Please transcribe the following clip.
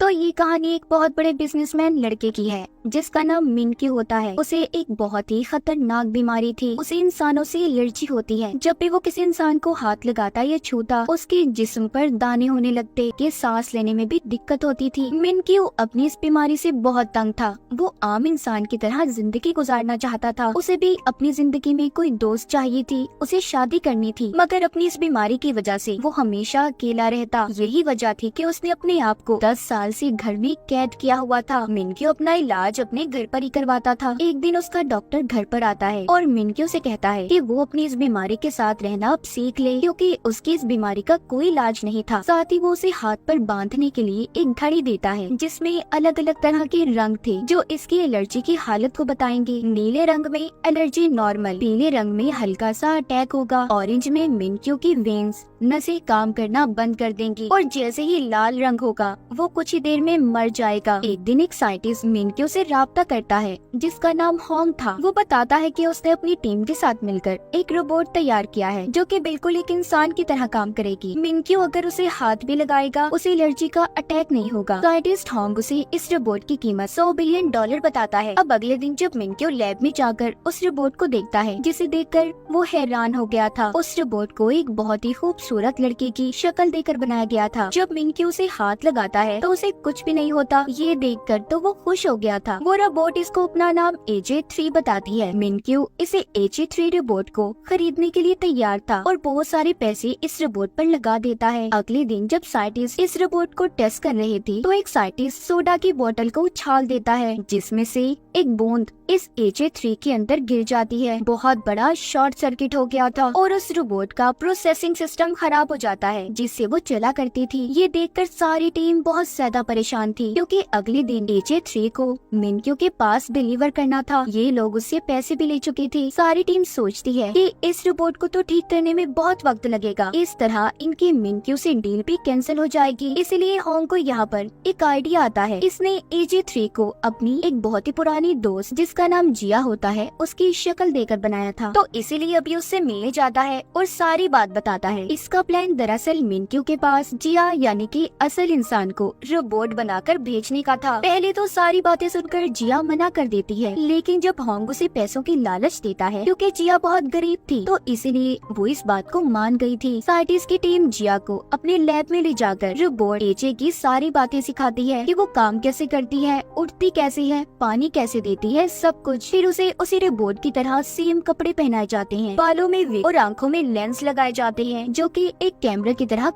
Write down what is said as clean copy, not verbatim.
तो ये कहानी एक बहुत बड़े बिजनेसमैन लड़के की है जिसका नाम मिनक्यू होता है। उसे एक बहुत ही खतरनाक बीमारी थी। उसे इंसानों से एलर्जी होती है। जब भी वो किसी इंसान को हाथ लगाता या छूता उसके जिस्म पर दाने होने लगते कि सांस लेने में भी दिक्कत होती थी। मिनक्यू अपनी इस बीमारी से बहुत तंग था। वो आम इंसान की तरह जिंदगी गुजारना चाहता था। उसे भी अपनी जिंदगी में कोई दोस्त चाहिए थी। उसे शादी करनी थी, मगर अपनी इस बीमारी की वजह से वो हमेशा अकेला रहता। यही वजह थी कि उसने अपने आप को 10 साल से घर में कैद किया हुआ था। मिनक्यू अपना इलाज अपने घर पर ही करवाता था। एक दिन उसका डॉक्टर घर पर आता है और मिनक्यू से कहता है कि वो अपनी इस बीमारी के साथ रहना अब सीख ले, क्योंकि उसकी इस बीमारी का कोई इलाज नहीं था। साथ ही वो उसे हाथ पर बांधने के लिए एक घड़ी देता है जिसमें अलग अलग तरह के रंग थे जो इसकी एलर्जी की हालत को बताएंगे। नीले रंग में एलर्जी नॉर्मल, पीले रंग में हल्का सा अटैक होगा, ऑरेंज में मिनक्यू की वेन्स नसें काम करना बंद कर देंगी और जैसे ही लाल रंग होगा वो कुछ ही देर में मर जाएगा। एक दिन एक साइंटिस्ट मिनक्यू से राब्ता करता है जिसका नाम होंग था। वो बताता है कि उसने अपनी टीम के साथ मिलकर एक रोबोट तैयार किया है जो कि बिल्कुल एक इंसान की तरह काम करेगी। मिनक्यू अगर उसे हाथ भी लगाएगा उसे एलर्जी का अटैक नहीं होगा। साइंटिस्ट होंग उसे इस रोबोट की कीमत $100 बिलियन बताता है। अब अगले दिन जब मिनक्यू लैब में जाकर उस रोबोट को देखता है जिसे देखकर वो हैरान हो गया था। उस रोबोट को एक बहुत ही खूबसूरत लड़के की शक्ल देकर बनाया गया था। जब मिनक्यू उसे हाथ लगाता है तो उसे कुछ भी नहीं होता। ये देखकर तो वो खुश हो गया था। वो रोबोट इसको अपना नाम AJ3 बताती है। मिनक्यू इसे AJ3 रोबोट को खरीदने के लिए तैयार था और बहुत सारे पैसे इस रोबोट पर लगा देता है। अगले दिन जब साइंटिस्ट इस रोबोट को टेस्ट कर रहे थे तो एक साइंटिस्ट सोडा की बोतल को उछाल देता है जिसमें से एक बूंद इस AJ3 के अंदर गिर जाती है। बहुत बड़ा शॉर्ट सर्किट हो गया था और उस रोबोट का प्रोसेसिंग सिस्टम खराब हो जाता है जिससे वो चला करती थी। ये देखकर सारी टीम बहुत ज्यादा परेशान थी क्योंकि अगले दिन AJ3 को मिनक्यू के पास डिलीवर करना था। ये लोग उससे पैसे भी ले चुके थे। सारी टीम सोचती है कि इस रोबोट को तो ठीक करने में बहुत वक्त लगेगा, इस तरह इनकी मिनक्यू से डील भी कैंसिल हो जाएगी। इसलिए होंग को यहाँ पर एक आइडिया आता है। इसने AJ3 को अपनी एक बहुत ही पुरानी दोस्त जिसका नाम जिया होता है उसकी शक्ल देकर बनाया था, तो इसीलिए अभी उससे मिलने जाता है और सारी बात बताता है। इसका प्लान दरअसल मिनक्यू के पास जिया यानी कि असल इंसान को रोबोट बनाकर भेजने का था। पहले तो सारी बातें सुनकर जिया मना कर देती है, लेकिन जब होंग उसे पैसों की लालच देता है क्योंकि जिया बहुत गरीब थी तो इसीलिए वो इस बात को मान गई थी। साइंटिस्ट की टीम जिया को अपने लैब में ले जाकर रोबोट AJ की सारी बातें सिखाती है कि वो काम कैसे करती है, उठती कैसे है, पानी कैसे देती है, सब कुछ। फिर उसे उसी रोबोट की तरह सेम कपड़े पहनाए जाते हैं, बालों में विग और आंखों में लेंस लगाए जाते हैं जो कि एक कैमरे की तरह